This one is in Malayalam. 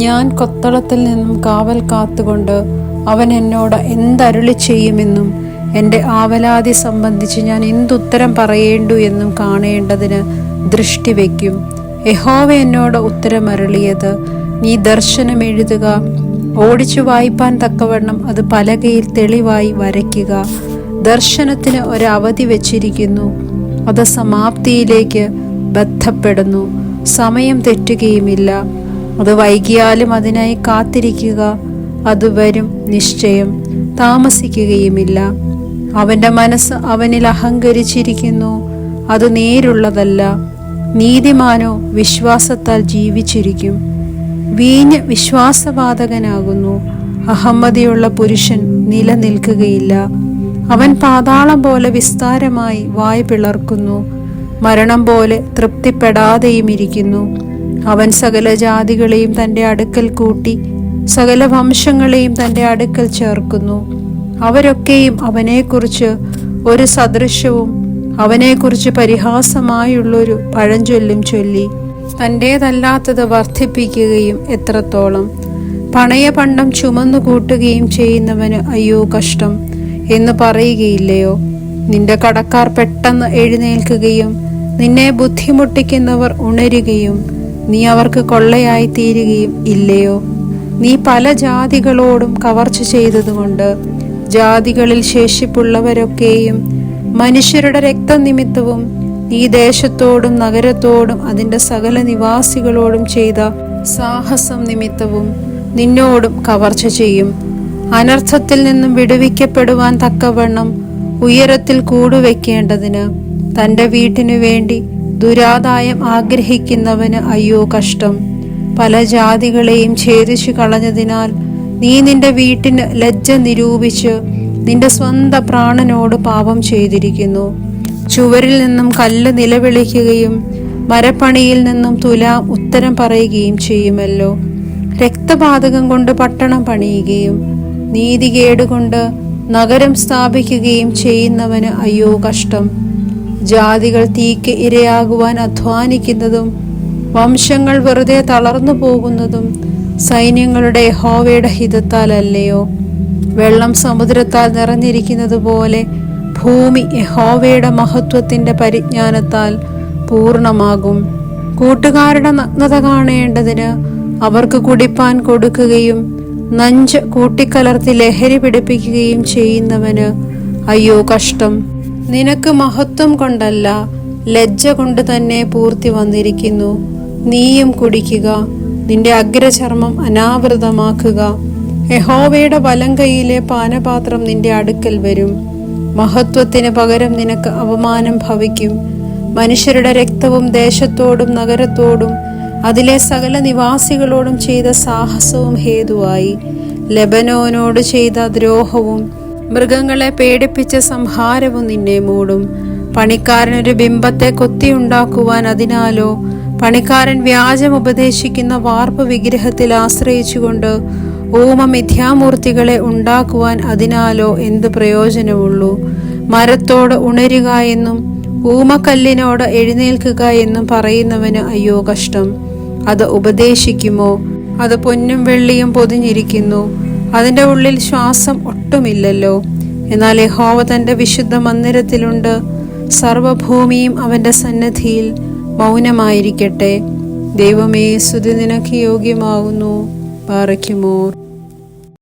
ഞാൻ കൊത്തളത്തിൽ നിന്നും കാവൽ കാത്തുകൊണ്ട് അവൻ എന്നോട് എന്തരുളി ചെയ്യുമെന്നും എൻ്റെ ആവലാതി സംബന്ധിച്ച് ഞാൻ എന്തുത്തരം പറയേണ്ടു എന്നും കാണേണ്ടതിന് ദൃഷ്ടി വയ്ക്കും. യഹോവ എന്നോട് ഉത്തരമരുളിയത്, നീ ദർശനം എഴുതുക, ഓടിച്ചു വായിപ്പാൻ തക്കവണ്ണം അത് പലകയിൽ തെളിവായി വരയ്ക്കുക. ദർശനത്തിന് ഒരവധി വച്ചിരിക്കുന്നു, അത് സമാപ്തിയിലേക്ക് ബന്ധപ്പെടുന്നു. സമയം തെറ്റുകയുമില്ല. അത് വൈകിയാലും അതിനായി കാത്തിരിക്കുക. അത് വരും നിശ്ചയം, താമസിക്കുകയുമില്ല. അവൻ്റെ മനസ്സ് അവനിൽ അഹങ്കരിച്ചിരിക്കുന്നു, അത് നേരുള്ളതല്ല. നീതിമാനോ വിശ്വാസത്താൽ ജീവിച്ചിരിക്കും. വീഞ്ഞ് വിശ്വാസവാതകനാകുന്നു, അഹമ്മതിയുള്ള പുരുഷൻ നിലനിൽക്കുകയില്ല. അവൻ പാതാളം പോലെ വിസ്താരമായി വായ് പിളർക്കുന്നു, മരണം പോലെ തൃപ്തിപ്പെടാതെയും ഇരിക്കുന്നു. അവൻ സകല ജാതികളെയും തൻ്റെ അടുക്കൽ കൂട്ടി സകല വംശങ്ങളെയും തൻ്റെ അടുക്കൽ ചേർക്കുന്നു. അവരൊക്കെയും അവനെക്കുറിച്ച് ഒരു സദൃശവും അവനെക്കുറിച്ച് പരിഹാസമായുള്ളൊരു പഴഞ്ചൊല്ലും ചൊല്ലി തൻ്റേതല്ലാത്തത് വർദ്ധിപ്പിക്കുകയും എത്രത്തോളം. പണയപണ്ടം ചുമന്നു കൂട്ടുകയും ചെയ്യുന്നവന് അയ്യോ കഷ്ടം എന്ന് പറയുകയില്ലയോ? നിന്റെ കടക്കാർ പെട്ടെന്ന് എഴുന്നേൽക്കുകയും നിന്നെ ബുദ്ധിമുട്ടിക്കുന്നവർ ഉണരുകയും നീ അവർക്ക് കൊള്ളയായി തീരുകയും ഇല്ലയോ? നീ പല ജാതികളോടും കവർച്ച ചെയ്തതുകൊണ്ട് ജാതികളിൽ ശേഷിപ്പുള്ളവരൊക്കെയും മനുഷ്യരുടെ രക്തനിമിത്തവും നീ ദേശത്തോടും നഗരത്തോടും അതിൻ്റെ സകല നിവാസികളോടും ചെയ്ത സാഹസം നിമിത്തവും നിന്നോടും കവർച്ച ചെയ്യും. അനർത്ഥത്തിൽ നിന്നും വിടുവിക്കപ്പെടുവാൻ തക്കവണ്ണം ഉയരത്തിൽ കൂടുവെക്കേണ്ടതിന് തൻ്റെ വീട്ടിനു വേണ്ടി ദുരാദായം ആഗ്രഹിക്കുന്നവന് അയ്യോ കഷ്ടം. പല ജാതികളെയും ഛേദിച്ചു കളഞ്ഞതിനാൽ നീ നിന്റെ വീട്ടിന് ലജ്ജ നിരൂപിച്ച് നിന്റെ സ്വന്തം പ്രാണനോട് പാപം ചെയ്തിരിക്കുന്നു. ചുവരിൽ നിന്നും കല്ല് നിലവിളിക്കുകയും മരപ്പണിയിൽ നിന്നും തുലാം ഉത്തരം പറയുകയും ചെയ്യുമല്ലോ. രക്തപാതകം കൊണ്ട് പട്ടണം പണിയുകയും നീതികേടുകൊണ്ട് നഗരം സ്ഥാപിക്കുകയും ചെയ്യുന്നവന് അയ്യോ കഷ്ടം. ജാതികൾ തീക്ക് ഇരയാകുവാൻ അധ്വാനിക്കുന്നതും വംശങ്ങൾ വെറുതെ തളർന്നു പോകുന്നതും സൈന്യങ്ങളുടെ യഹോവയുടെ ഹിതത്താൽ അല്ലയോ? വെള്ളം സമുദ്രത്താൽ നിറഞ്ഞിരിക്കുന്നത് പോലെ ഭൂമി യഹോവയുടെ മഹത്വത്തിൻ്റെ പരിജ്ഞാനത്താൽ പൂർണ്ണമാകും. കൂട്ടുകാരുടെ നഗ്നത കാണേണ്ടതിന് അവർക്ക് കുടിപ്പാൻ കൊടുക്കുകയും നഞ്ച് കൂട്ടിക്കലർത്തി ലഹരി പിടിപ്പിക്കുകയും ചെയ്യുന്നവന് അയ്യോ കഷ്ടം. നിനക്ക് മഹത്വം കൊണ്ടല്ല ലജ്ജ കൊണ്ട് തന്നെ പൂർത്തി വന്നിരിക്കുന്നു. നീയും കുടിക്കുക, നിന്റെ അഗ്രചർമ്മം അനാവൃതമാക്കുക. യഹോവയുടെ വലങ്കൈയിലെ പാനപാത്രം നിന്റെ അടുക്കൽ വരും. മഹത്വത്തിന് പകരം നിനക്ക് അപമാനം ഭവിക്കും. മനുഷ്യരുടെ രക്തവും ദേശത്തോടും നഗരത്തോടും അതിലെ സകല നിവാസികളോടും ചെയ്ത സാഹസവും ഹേതുവായി ലെബനോനോട് ചെയ്ത ദ്രോഹവും മൃഗങ്ങളെ പേടിപ്പിച്ച സംഹാരവും നിന്നെ മൂടും. പണിക്കാരനൊരു ബിംബത്തെ കൊത്തിയുണ്ടാക്കുവാൻ അതിനാലോ പണിക്കാരൻ വ്യാജം ഉപദേശിക്കുന്ന വാർപ്പ് വിഗ്രഹത്തിൽ ആശ്രയിച്ചുകൊണ്ട് ഊമ മിഥ്യാമൂർത്തികളെ ഉണ്ടാക്കുവാൻ അതിനാലോ എന്ത് പ്രയോജനമുള്ളൂ? മരത്തോട് ഉണരുക എന്നും ഊമക്കല്ലിനോട് എഴുന്നേൽക്കുക എന്നും പറയുന്നവന് അയ്യോ കഷ്ടം. അത് ഉപദേശിക്കുമോ? അത് പൊന്നും വെള്ളിയും പൊതിഞ്ഞിരിക്കുന്നു, അതിൻ്റെ ഉള്ളിൽ ശ്വാസം ഒട്ടുമില്ലല്ലോ. എന്നാൽ യഹോവ തൻ്റെ വിശുദ്ധ മന്ദിരത്തിലുണ്ട്, സർവഭൂമിയും അവൻ്റെ സന്നിധിയിൽ മൗനമായിരിക്കട്ടെ. ദൈവമേ, സ്തുതി നിനക്ക് യോഗ്യമാകുന്നു. ബാറയ്ക്കുമോർ.